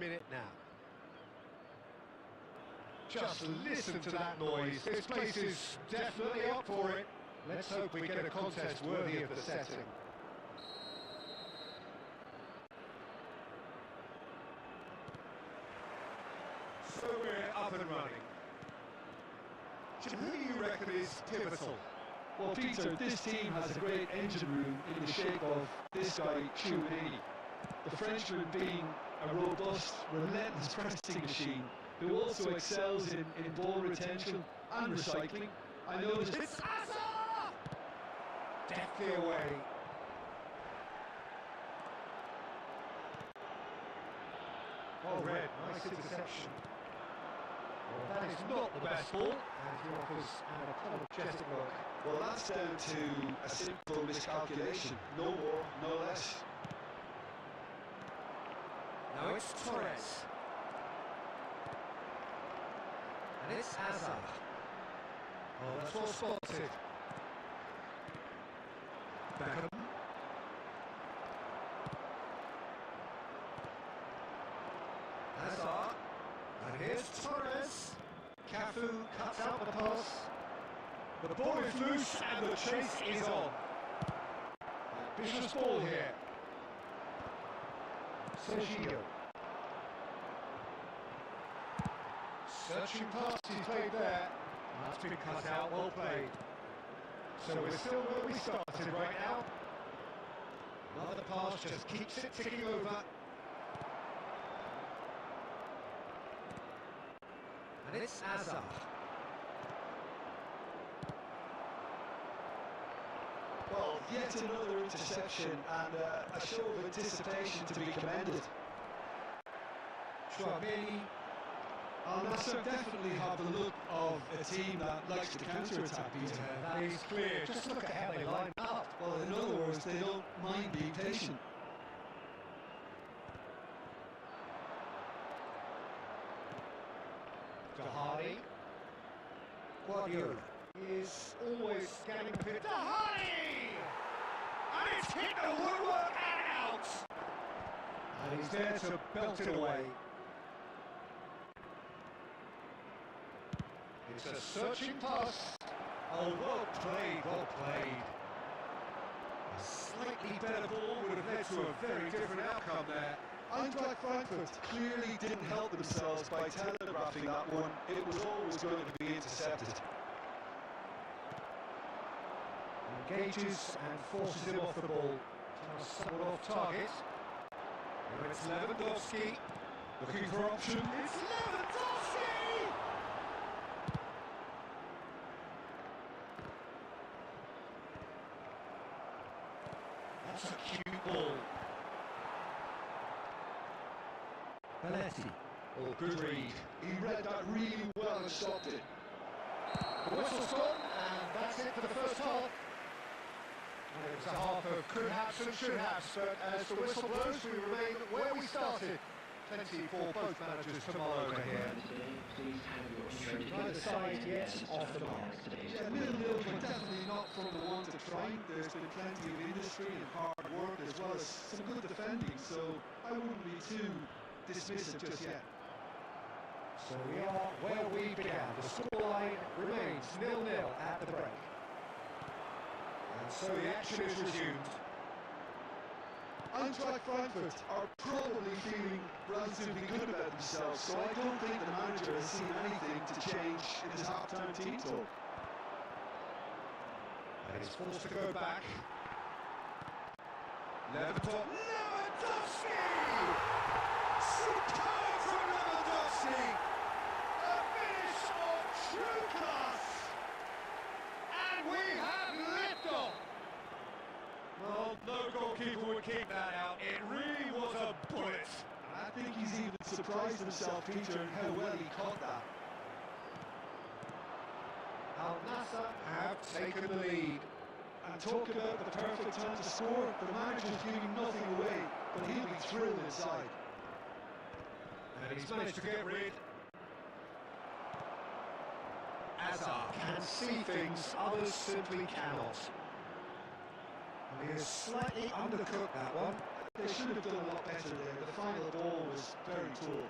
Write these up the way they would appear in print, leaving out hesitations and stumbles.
minute now. Just listen to that noise. This place is definitely up for it. Let's hope we get a contest worthy of the setting. So we're up and running. Who do you reckon is pivotal? Well, Peter, this team has a great engine room in the shape of this guy, Chouameni. The Frenchman being a robust, relentless pressing machine who also excels in ball retention and recycling. I noticed It's Hazard! Deftly away. Oh, Red, nice interception. Well, that is not the best ball, and he offers an apologetic look. Well, that's down to a simple miscalculation. No more, no less. Now it's Torres. And it's Hazard. Oh, that's well spotted. Beckham. Hazard. And here's Torres. Cafu cuts out the pass. The ball is loose and the chase is on. Ambitious ball here. Sergio. Searching pass he's played there. That's been cut out, well played. So we're still where we started right now. Another pass just keeps it ticking over. And it's Hazard. Well, yet another interception and a show of anticipation to be commended. Chouameni. Al Nassr definitely have the look of a team that likes to counter-attack, Peter. That is clear. Just look at how they line up. Well, in other words, they don't mind being patient. Dahani. Guardiola is always scanning the pit. Dahani! And it's hit the woodwork and out! And he's there to belt it away. It's a searching pass. Oh, well played, well played. A slightly better ball would have led to a very different outcome there. Eintracht Frankfurt clearly didn't help themselves by telegraphing that one. It was always going to be intercepted. Engages and forces him off the ball. Just somewhat off target. Now it's Lewandowski. Looking for option. It's Lewandowski! That's a cute ball. Belletti. Oh, good read. He read that really well and stopped it. The whistle's gone, and that's it for the first half. And it was a half of could haves and should haves, but as the whistle blows, we remain where we started. Plenty for both managers to mull over here. Neither side yet off the mark. Yeah, 0-0, but definitely not from the want of trying. There's been plenty of industry and hard work as well as some good defending, so I wouldn't be too dismissive just yet. So we are where we began. The scoreline remains 0-0 at the break. And so the action is resumed. Eintracht Frankfurt are probably feeling relatively good about themselves, so I don't think the manager has seen anything to change in his half-time team talk. And he's forced to go back. Lewandowski! Superb from Lewandowski! A finish of true class! And we have liftoff! Well, no goalkeeper would keep that out. It really was a bullet. I think he's even surprised himself, Peter, in how well he caught that. Al Nassr have taken the lead. And talk about the perfect time to score. The manager's giving nothing away, but he'll be thrilled inside. And he's managed to get rid. Hazard can see things others simply cannot. And he has slightly undercooked that one. they should have done a lot better there. The final ball was very poor.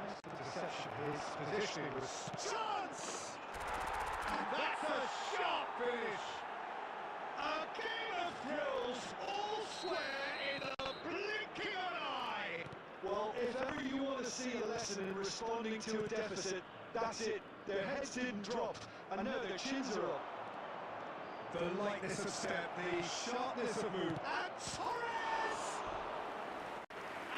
Nice interception. His positioning was chance! And that's a sharp finish! A game of thrills, all square in the blinking of an eye! Well, if ever you want to see a lesson in responding to a deficit, that's it. Their heads didn't drop, and now their chins are up. The lightness of step, the sharpness of move, and Torres!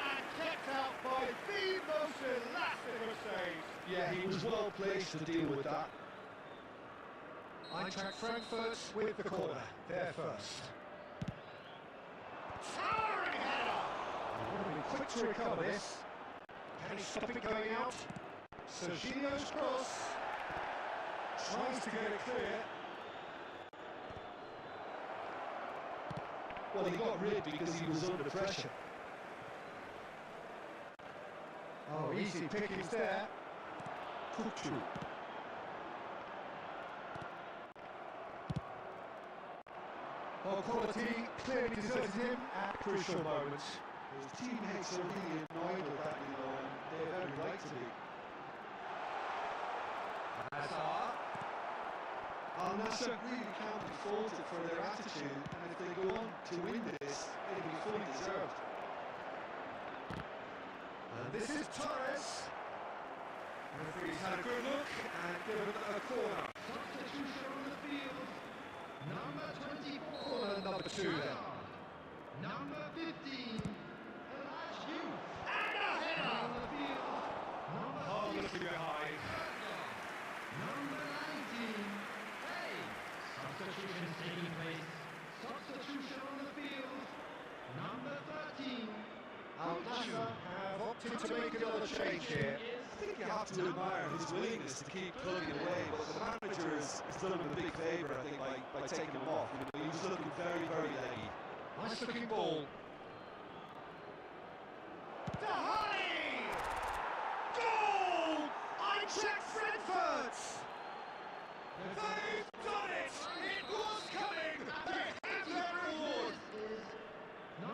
And kept out by the most elastic of saves. Yeah, he was well placed to deal with that. Eintracht Frankfurt with the corner, there first. Towering header! He would have been quick to recover this. Can he stop it going out? Serginho's cross. Tries to get it clear. Well, he got rid because he was under pressure. Oh, easy pickings there. Kutu. Well, quality clearly deserted him at crucial moments. His teammates are really annoyed with that, you know, and they have every right to be. Hazard. Al-Nassr really can't be faulted for their attitude, and if they go on to win this, it'll be fully deserved. And this is Torres. Referee's had a good look and given a corner. Substitution on the field. Number 24. Corner number 2 then. Number 15. Elijah Youth. And a header! On the field. Number Oh, 6. looking behind. Number 19. Hey! Substitution taking place. Substitution on the field. Number 13. Al-Nassr have opted to make another change here. I think you have to admire his willingness to keep plugging away, but the manager has done him a big favour, I think, by taking him off. You know, he was looking very, very leggy. Nice looking ball. Dahani! Goal! Eintracht Frankfurt! They've done it! It was coming! They have their reward!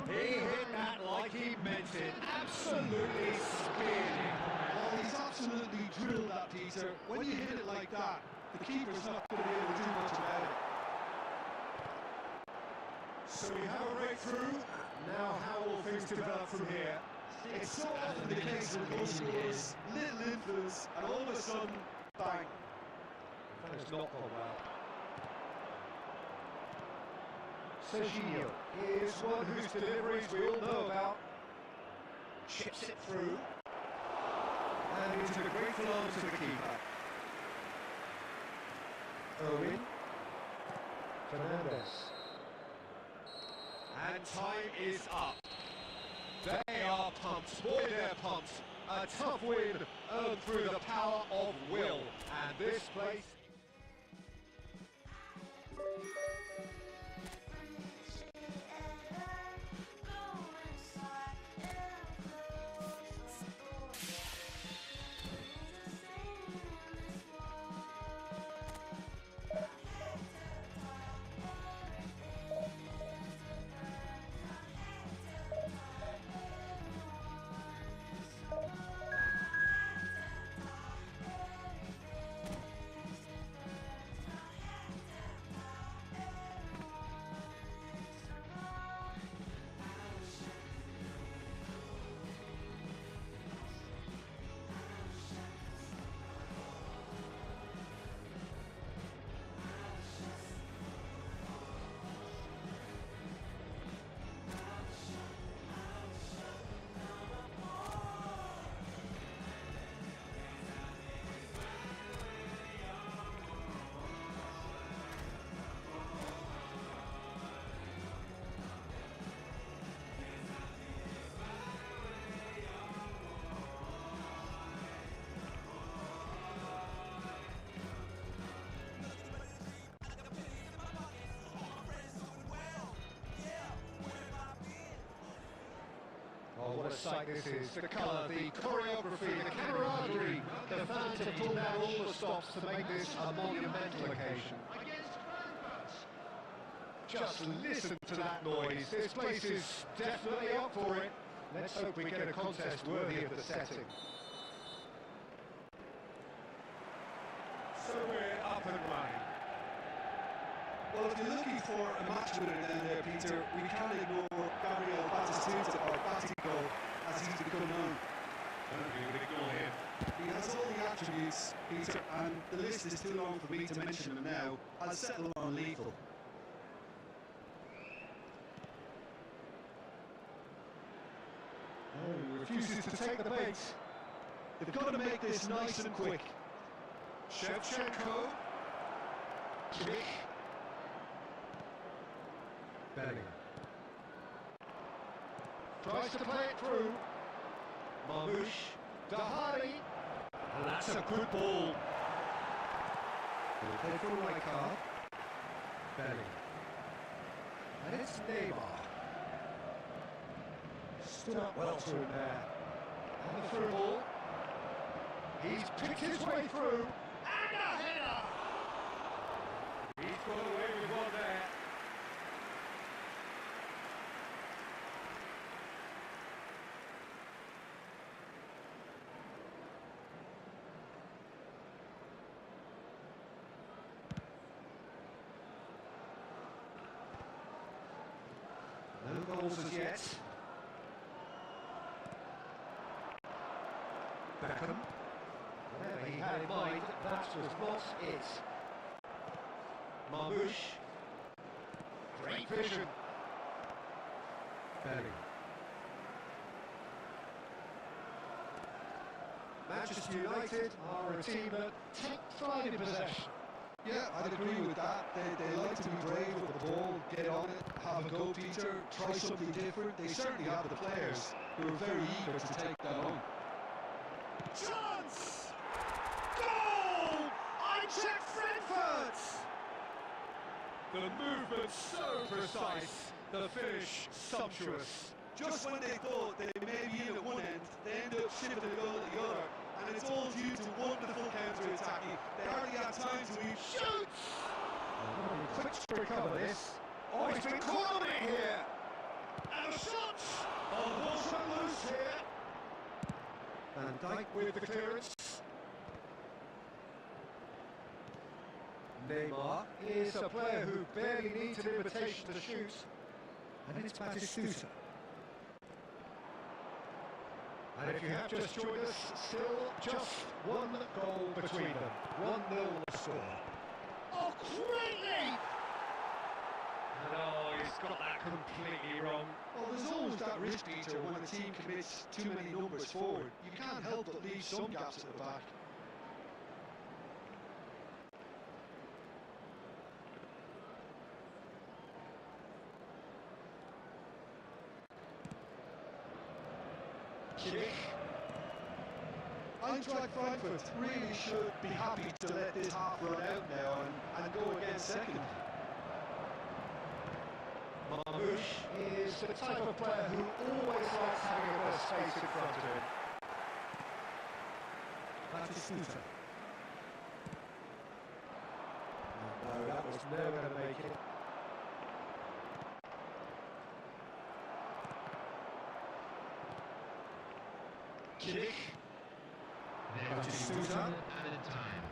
He hit that like he meant it. Absolutely speared him. Well, he's absolutely drilled that, Peter. When you hit it like that, the keeper's not going to be able to do much about it. So we have a breakthrough. Now how will things develop from here? It's so often the case with goal scorers, little influence, and all of a sudden, bang. That has not gone well. Serginho is one whose deliveries we all know about. Chips it through. And into the grateful arms of the keeper. Owen. Fernandez. And time is up. They are pumped. Boy, they're pumped. A tough win earned through the power of will. And this place... Oh, what a sight this is. The colour, the choreography, the camaraderie. The fans have pulled out all the stops to make this a monumental occasion. Against Frankfurt. Just listen to that noise. This place is definitely up for it. Let's hope we get a contest worthy of the setting. So we're up and running. Well, if you're looking for a match winner down there, Peter, we can't ignore Gabriel Batistuta, or Batigo, as he's become known. We would ignore him. He has all the attributes, Peter, and the list is too long for me to mention them now. I'll settle on lethal. Oh, he refuses to take the bait. They've got to make this nice and quick. Shevchenko. Kimmich. Bellingham. Tries to play it through. Marmoush. Dahari. And that's a good ball. Head for a right card. Bellingham. And it's Neymar. Stood up well through there. And the through ball. He's picked his way through. And a header! He's got away with one there. No goals as yet. Beckham. Whatever he had in mind, that was not it. Marmoush. Great vision. Bellingham. Manchester United are a team that take pride in possession. Yeah, I'd agree with that. They like to be brave with the ball, get on it, have a go, Peter, try something different. They certainly have the players who are very eager to take that on. Chance! Goal! Eintracht Frankfurt! The movement so precise, the finish sumptuous. Just when they thought they may be in at one end, they end up shifting the goal at the other. And it's all due to wonderful counter-attacking. They hardly have time to even shoot! Quick to recover this. Oh, he's been caught on it here! And a shot! Oh, the ball's run loose here. Van Dijk with the clearance. Neymar is a player who barely needs an invitation to shoot. And it's Batistuta. And if you have just joined us, still just one goal between them. 1-0 the score. Oh, great lead! And oh, he's got that completely wrong. Well, there's always that risk, Peter, when a team commits too many numbers forward. You can't help but leave some gaps at the back. Kimmich. Eintracht Frankfurt really should be happy to let this half run out now and go again second. Marmoush is the type of player who always likes having a bit of space in front of him. Batistuta. No, that was never going to make it. Kimmich. Batistuta. Added time.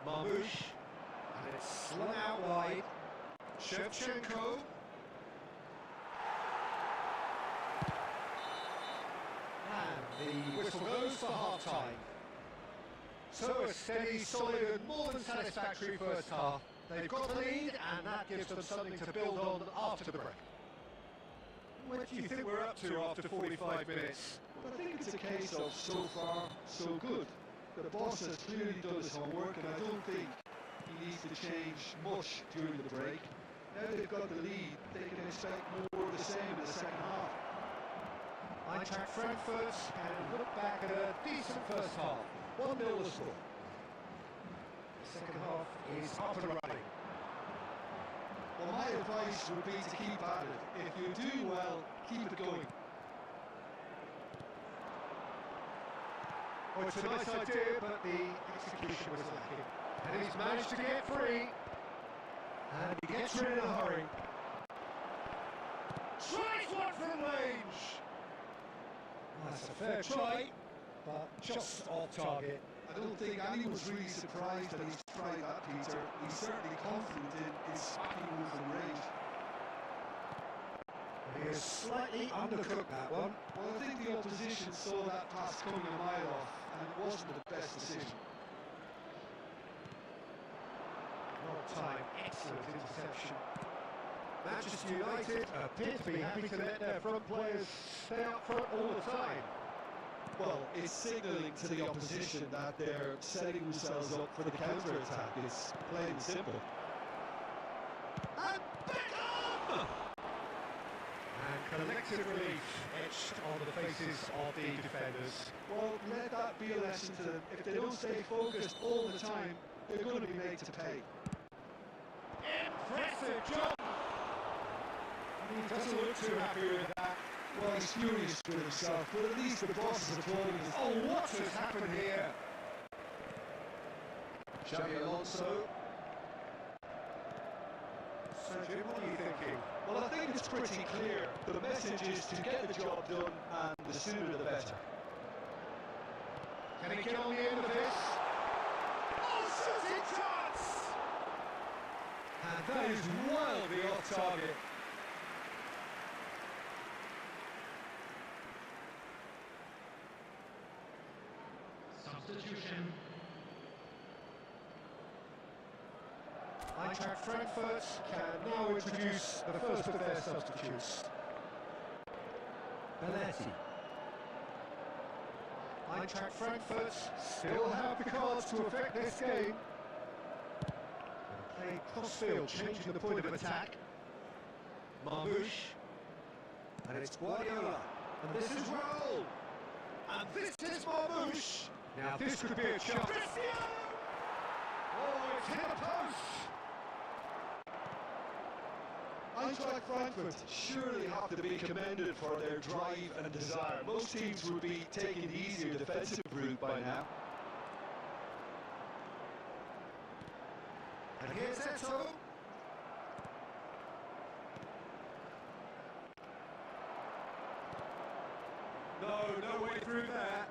Marmoush. And it's slung out wide. Shevchenko. And the whistle goes for half-time. So a steady, solid and more than satisfactory first half. They've got the lead and that gives them something to build on after the break. Where do you think we're up to after 45 minutes? But I think it's a case of so far, so good. The boss has clearly done his homework and I don't think he needs to change much during the break. Now they've got the lead, they can expect more of the same in the second half. Eintracht Frankfurt can look back at a decent first half. 1-0 the score. The second half is up and running. Well, my advice would be to keep at it. If you're doing well, keep it going. Oh, it's a nice idea, but the execution was lacking. And he's managed to get free. gets rid in a hurry. Tries one from range. That's a fair try, but just off target. I don't think anyone's really surprised that he's tried that, Peter. He's certainly confident in his smacking one from range. He has slightly undercooked that one. Well, I think the opposition saw that pass coming a mile off, and it wasn't the best decision. Well timed, excellent interception. Manchester United appear to be happy to let their front players stay up front all the time. Well, it's signalling to the opposition that they're setting themselves up for the counter-attack. It's plain and simple. And Beckham! And collective relief etched on the faces of the defenders. Well, let that be a lesson to them. If they don't stay focused all the time, they're going to be made to pay. Impressive job! He doesn't look too happy with that. Well, he's furious with himself, but at least the boss is applauding him. Oh, what has happened here? Xabi Alonso. So, Jim, what are you thinking? Well, I think it's pretty clear. The message is to get the job done, and the sooner the better. Can he get on the end of this? Oh, shooting chance! And that is wildly off target. Substitution. Eintracht Frankfurt can now introduce the first of their substitutes. Belletti. Eintracht Frankfurt still have the cards to affect this game. They play crossfield, changing the point of attack. Marmouche. And it's Guardiola. And this is Raul. And this is Marmouche. Now this could be a shot. Oh, it's hit the post. Eintracht Frankfurt surely have to be commended for their drive and desire. Most teams would be taking the easier defensive route by now. And here's Eto. No way through there.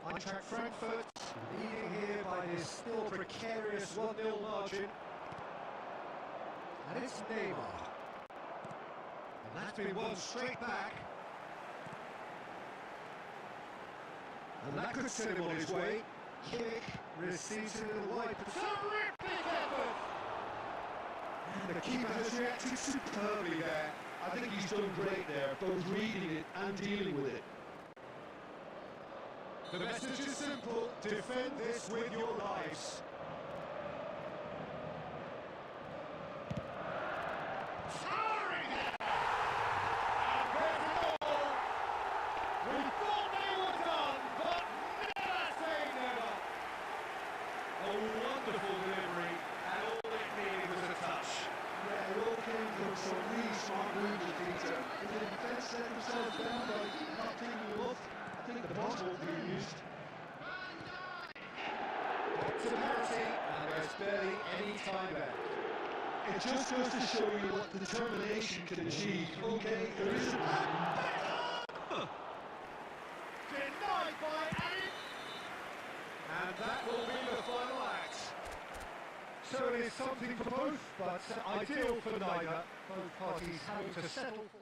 Eintracht Frankfurt leading here by this still precarious 1-0 margin. And it's Neymar. And that's been won straight back. And that could send him on his way. Kimmich receives it in the wide. Terrific effort! And the keeper has reacted superbly there. I think he's done great there, both reading it and dealing with it. The message is simple: defend this with your lives. Towering it! And there's the goal! We thought they were done, but never say never! A wonderful delivery, and all it needed was a touch. Yeah, it all came from some really smart movement, Peter. If the defence let themselves down by not taking them up, I think the boss won't be used. It's a penalty, and there's barely any time left. It just goes to show you what determination can achieve. Okay, there is a... Denied by Allen. And that will be the final act. So it is something for both, but ideal for neither. Both parties having to settle for...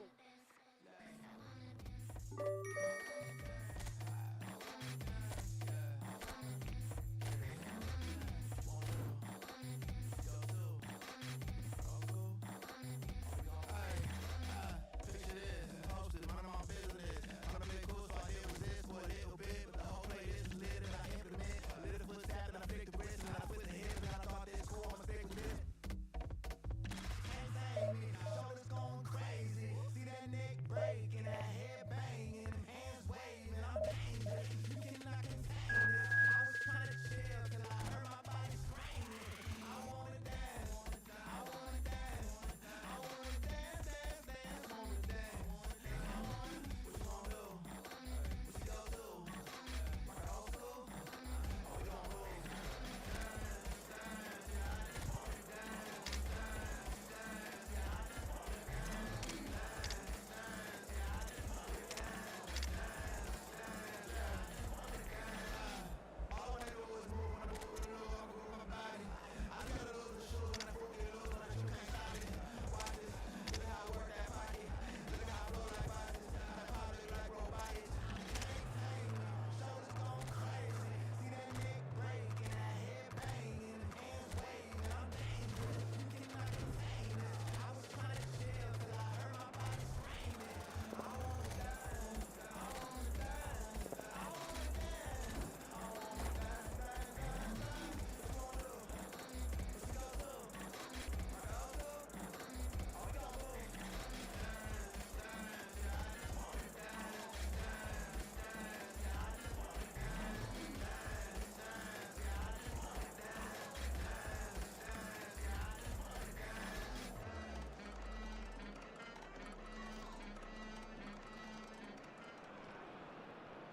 Shoulders going crazy, see that neck breaking, that head banging, them hands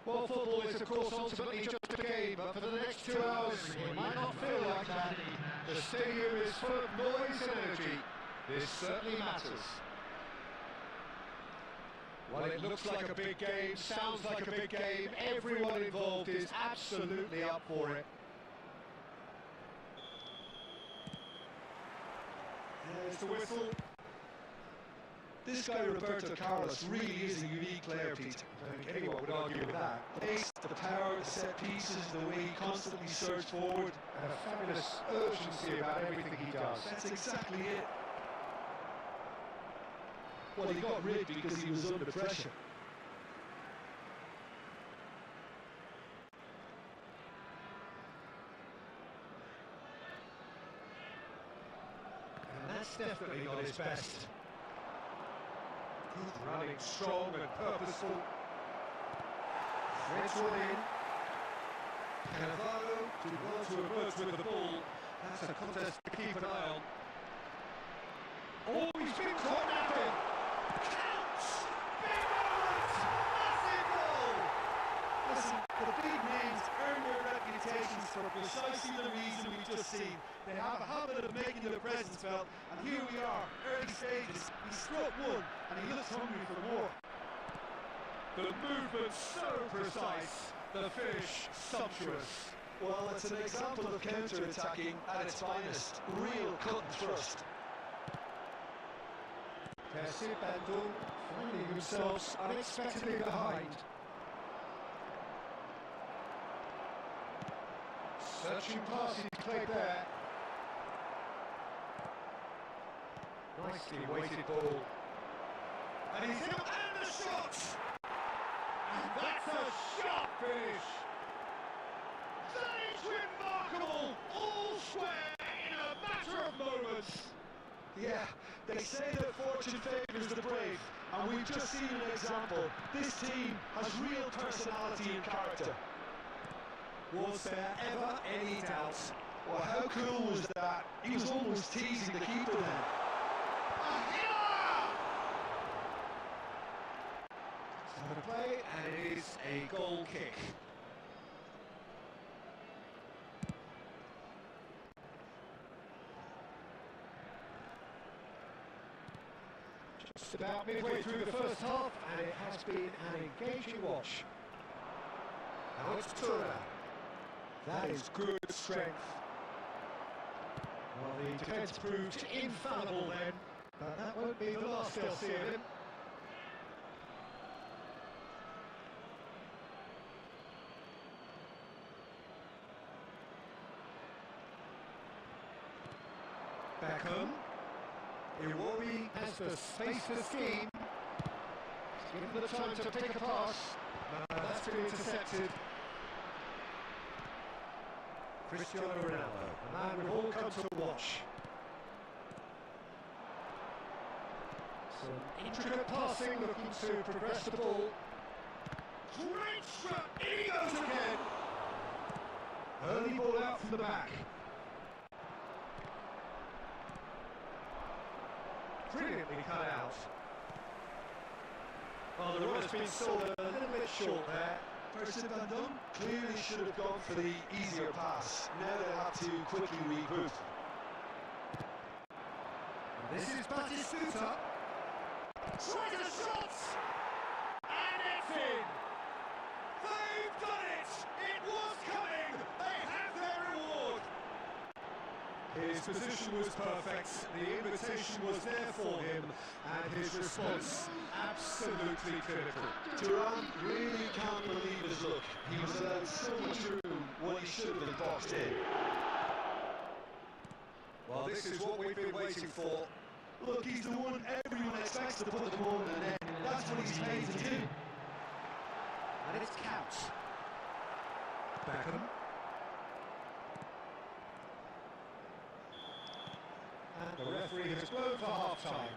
Well, football is of course ultimately just a game, but for the next 2 hours it might not feel like that. The stadium is full of noise and energy. This certainly matters. Well, it looks like a big game, sounds like a big game. Everyone involved is absolutely up for it. There's the whistle. This guy, Roberto Carlos, really is a unique player, Peter. I think anyone would argue with that. The pace, the power, the set pieces, the way he constantly surged forward. And a fabulous urgency about everything he does. That's exactly it. Well, he got rigged because he was under pressure. And that's definitely not his best. Running strong and purposeful. Threads one in. Cannavaro did well to emerge with the ball. That's a contest to keep an eye on. Oh, he's been caught napping. Counts! Big moment! Massive goal! Listen, the big names earn their reputations for precisely the reason we've just seen. They have a habit of making their presence felt, and here we are, early stages. He struck one, and he looks hungry for more. The movement so precise, the finish sumptuous. Well, it's an example of counter-attacking at its finest. Real cut and thrust. Percy Bandung finding themselves unexpectedly behind. Searching pass he's played there. Nicely weighted ball. And he's in, and the shot! And that's a sharp finish! That is remarkable! All square in a matter of moments! Yeah, they say that fortune favours the brave, and we've just seen an example. This team has real personality and character. Was there ever any doubt? Well, how cool was that? He was almost teasing the keeper then. The play, and it is a goal kick. Just about midway through the first half, and it has been an engaging watch. Now it's Tura. That is good strength. Well, the defence proved infallible then, but that won't be the last they'll see of him. Beckham. Iwobi has the space to scheme. Given the time to pick a pass. That's been intercepted. Cristiano Ronaldo, a man we've all come to watch. Some intricate passing, looking to progress the ball. Great shot! In he goes again! Early ball out from the back. Brilliantly cut out. Well, the run has been sold a little bit short there. Percy Bandung clearly should have gone for the easier pass. Now they have to quickly reboot. This is Batistuta. Tries a shot! And it's in! They've done it! It was coming! They have their reward! His position was perfect, the invitation was there for him, and his response absolutely clinical. Thuram really can't believe his luck. He was allowed so much room when he should have been boxed in. Well, this is what we've been waiting for. Look, he's the one everyone expects to put the ball in the net. That's what he's paid to do. And it's Couch. Beckham. And the referee has blown for half-time.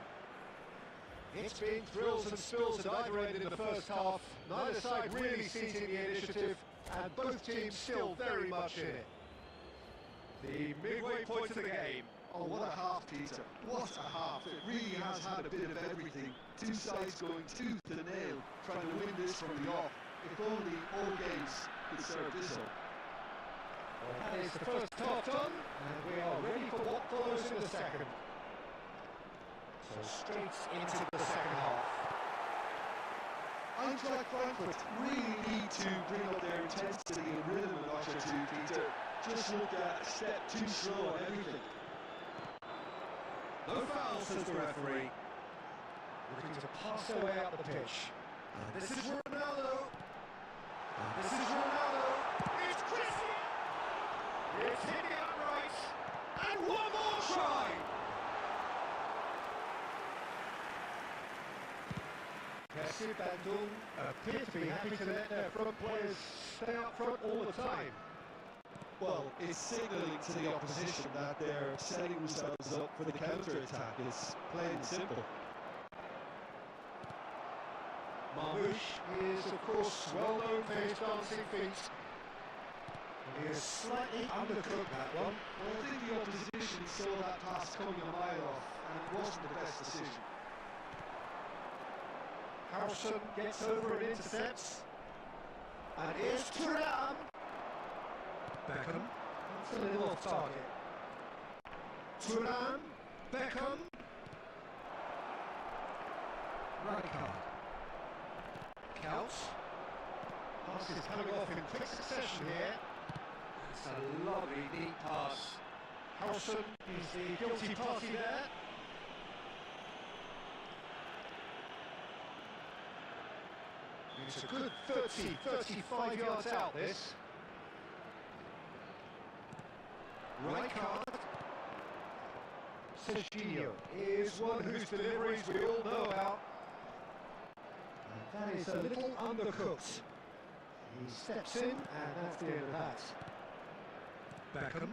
It's been thrills and spills at either end in the first half. Neither side really seizing the initiative, and both teams still very much in it. The midway point of the game. Oh, what a half, Peter. What a half. It really has had a bit of everything. Two sides going tooth and nail, trying to win this from the off. If only all games could serve this up. Well, that is the first half done, and we are ready for what follows in the second. So straight into the second half. Eintracht Frankfurt really need to bring up their intensity and rhythm a notch or two, Peter. Just look at a step too slow on everything. No foul, says the referee. Looking to pass their way up the pitch. And this is Ronaldo. And this is Ronaldo. It's Christian. It's hit the upright. And one more try. Kassib Bandung appear to be happy to let their front players stay up front all the time. Well, it's signalling to the opposition that they're setting themselves up for the counter-attack. It's plain and simple. Marmouche is, of course, well known for his dancing feet. He has slightly undercooked that one. Well, I think the opposition saw that pass coming a mile off, and it wasn't the best decision. Harrison gets over and intercepts. And here's Thuram. Beckham. That's a little off target. Thuram. Beckham. Rijkaard. Counts. Pass is coming off in quick succession here. That's a lovely deep pass. Harrison is the guilty party there. It's a good 35 yards out, this. Rijkaard. Serginho is one whose deliveries we all know about. And that is a little undercooked. He steps in, and that's the end of that. Beckham.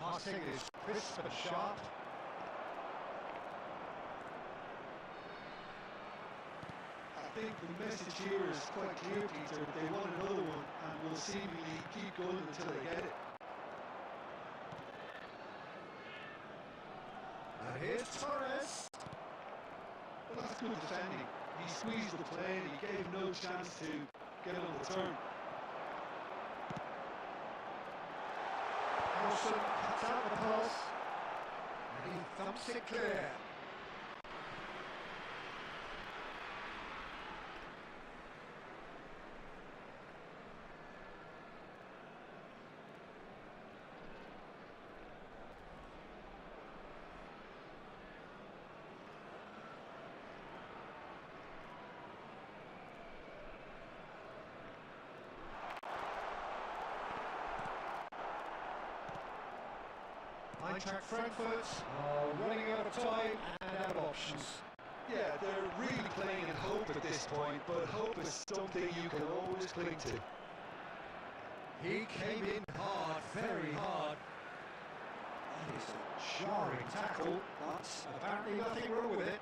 Passing is crisp and sharp. I think the message here is quite clear, Peter. They want another one and will seemingly keep going until they get it. And here's Torres. Well, that's good defending. He squeezed the play and he gave no chance to get on the turn. Harrison cuts out the pass. And he thumps it clear. Eintracht Frankfurt are running out of time and out of options. Yeah, they're really playing in hope at this point, but hope is something you can always cling to. He came in hard, very hard. That is a jarring tackle, but apparently nothing wrong with it.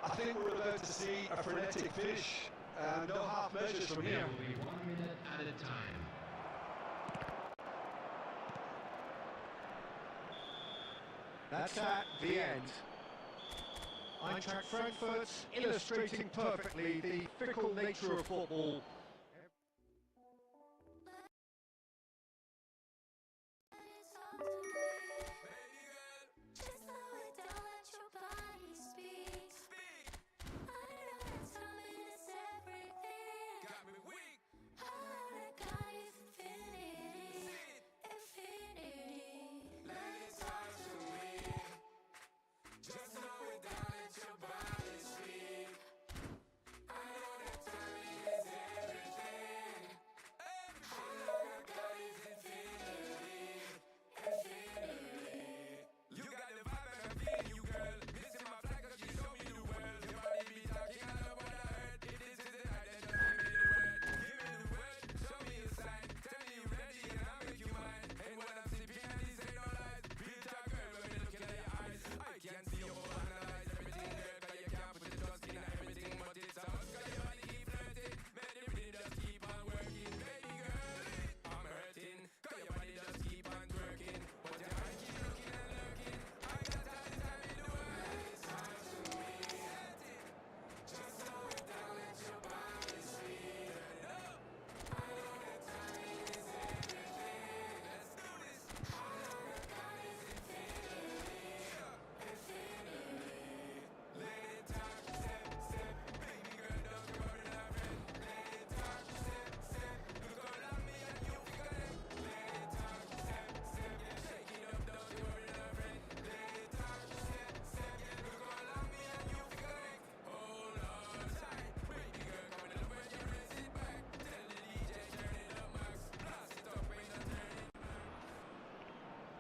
I think we're about to see a frenetic finish, and no half measures from here. Will be 1 minute at a time. That's at the end. Eintracht Frankfurt illustrating perfectly the fickle nature of football.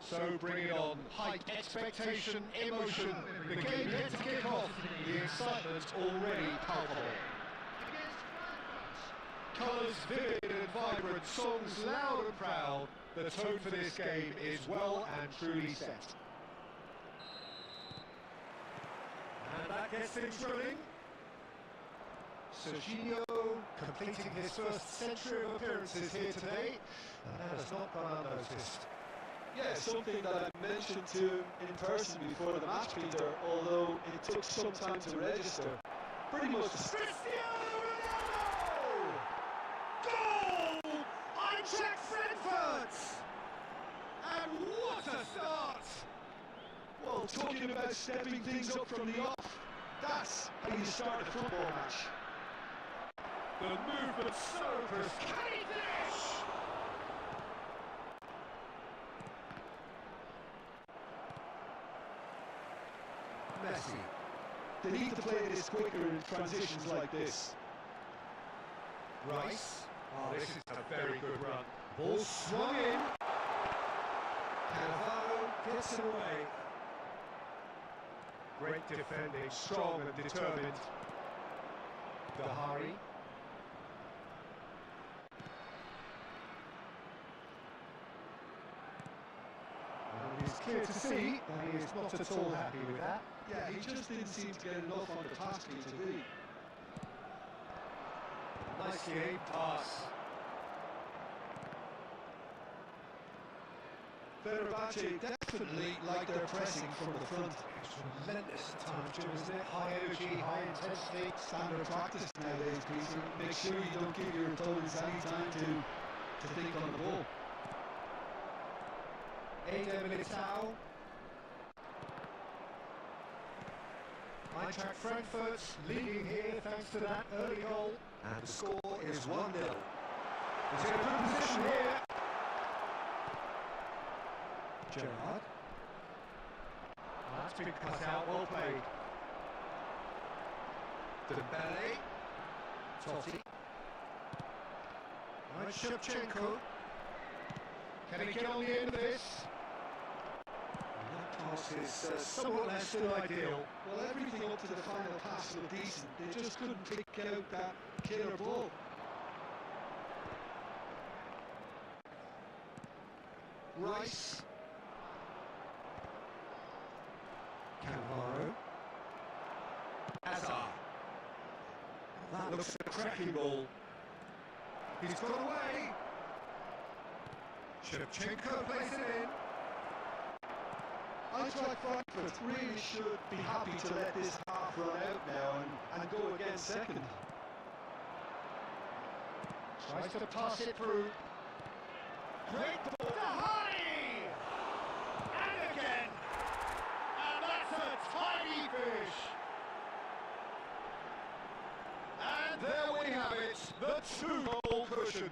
So bring it on. Height, expectation, emotion. The game yet to kick off. The excitement's already palpable. Colours vivid and vibrant, songs loud and proud. The tone for this game is well and truly set. And that gets things rolling. Serginho completing his first century of appearances here today, and that has not gone unnoticed. Yeah, something that I mentioned to him in person before the match, Peter, although it took some time to register. Pretty much the Cristiano Ronaldo! Goal! Eintracht Frankfurt! And what a start! well, talking about stepping things up from the off, that's how you start a football match. The movement so crisp. Can he finish? Messi. They need to play this quicker in transitions like this. Rice. Oh, this is a very good run. Ball swung in. Cannavaro gets it away. Great defending, strong and determined. Dahari. And it's clear to see that he is not at all happy with that. Yeah, he just didn't seem to get enough on the pass, Peter, did he? Nicely aimed pass. Fenerbahce definitely like their pressing from the front. It's relentless at times, Jim, isn't it? High energy, high intensity. Standard practice nowadays, Peter. Make sure you don't give your opponents any time to think on the ball. Eder Militao. Eintracht Frankfurt leading here thanks to that early goal. And the score is 1-0. He's in a good position here. Gerrard. That's been cut out, well played. Dembele. Totti. Right, Shevchenko. Can he get on the end of this? And that pass is somewhat less than ideal. Well, everything up to the final pass looked decent. They just couldn't pick out that killer ball. Rice. Cannavaro. Hazard. That looks a cracking ball. He's got away. Shevchenko plays it in. Eintracht Frankfurt really should be happy to let this half run out now and go again second. Tries to pass it through. Great ball. Dahari! And again. And that's a tiny fish. And there we have it, the 2-goal cushion.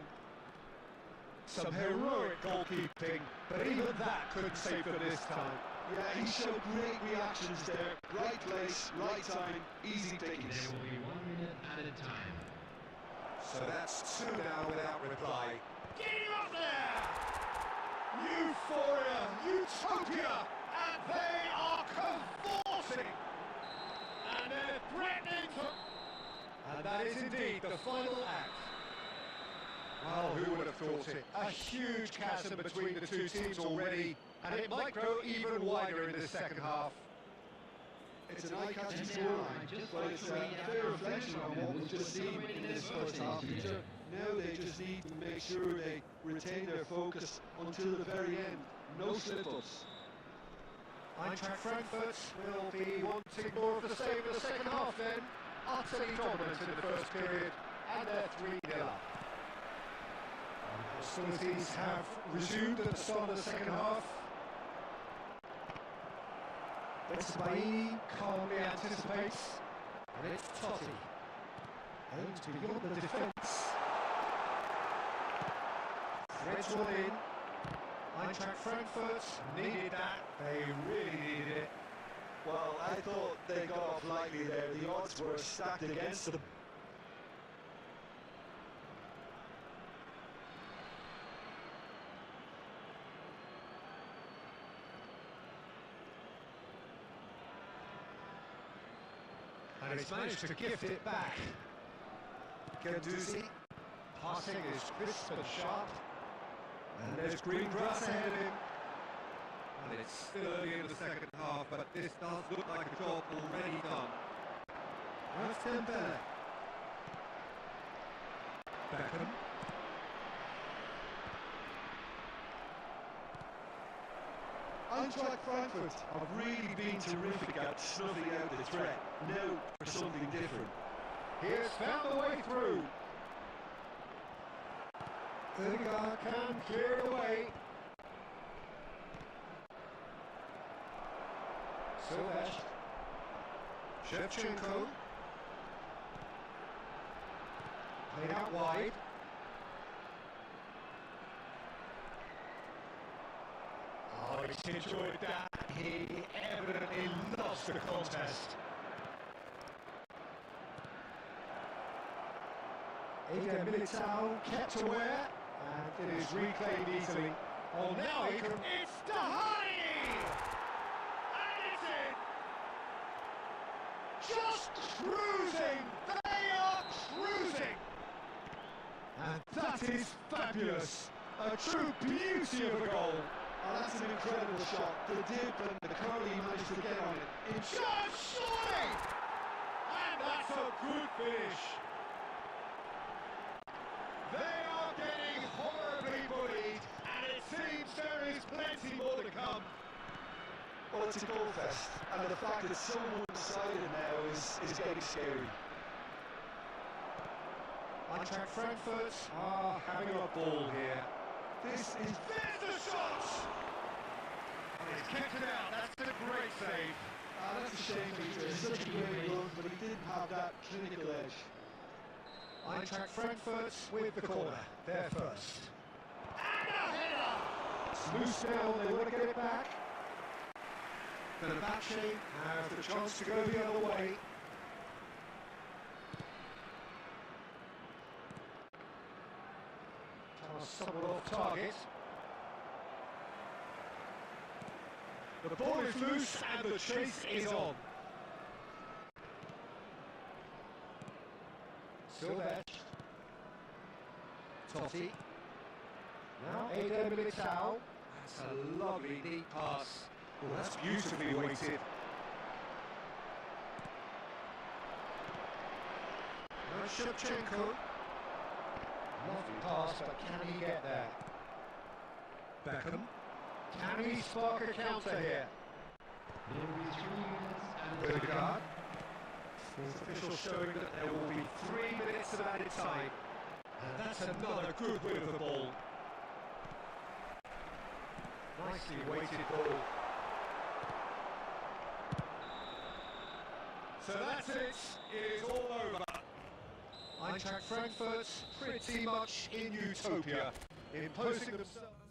Some heroic goalkeeping, but even that couldn't save them this time. Yeah, he showed great reactions there. Right place, right time, easy pickings. There will be 1 minute at a time. So that's 2 now without reply. Get him up there! Euphoria, utopia, and they are convulsing! And they're threatening to... And that is indeed the final act. Well, who would have thought it? A huge chasm between the two teams already, and it might grow even wider in the second half. It's an eye-catching scoreline, but it's a fair reflection on what we've just seen in this first half, Peter. Now they just need to make sure they retain their focus until the very end. No slip-ups. Eintracht Frankfurt will be wanting more of the same in the second half then. Utterly dominant in the first period, and they're 3-0 up. Hostilities have resumed at the start of the second half. Baini calmly anticipates, and it's Totti. Aims beyond the defence. Threads one in. Eintracht Frankfurt needed that. They really needed it. Well, I thought they got off lightly there. The odds were stacked against them. And he's managed to gift it back. Ganduzi. Passing is crisp and sharp. And there's green grass ahead of him. And it's still early in the second half, but this does look like a job already done. That's Dembele. Beckham. Eintracht Frankfurt have really been terrific at snuffing out the threat. Now for something different. He has found the way through. Odegaard can clear it away. Silvesh. Shevchenko. Played out wide. Oh, he's enjoyed that. He evidently lost the contest. Eder Militao kept aware, and it is reclaimed easily. Oh, now he can... It's Dahani! And it's in! Just cruising! They are cruising! And that is fabulous! A true beauty of a goal! Oh, that's an incredible shot. The dip and the curly managed to get on it. Just surely! And that's a good finish! They are getting horribly bullied, and it seems there is plenty more to come. Well, it's a goal fest, and the fact it's so one-sided now is getting scary. Eintracht Frankfurt are having a ball here. This is... There's the shot! And he's kept it out, that's a great save. That's a shame, Peter. It's such a great run, but he didn't have that clinical edge. Eintracht Frankfurt with the corner, they're first. And a header! It's loose now, they want to get it back. Fenerbahce have the chance to go the other way. Somewhat off target. The ball is loose and the chase is on. Silvesh. Totti. Now Eder Militao. That's a lovely neat pass. Oh, that's beautifully weighted. Now Shevchenko. Lovely pass, but can he get there? Beckham. Can he spark a counter here? Odegaard. Fourth official showing that there will be 3 minutes of added time. And that's another good win of the ball. Nicely weighted ball. So that's it. It is all over. Eintracht Frankfurt pretty much in utopia, imposing themselves.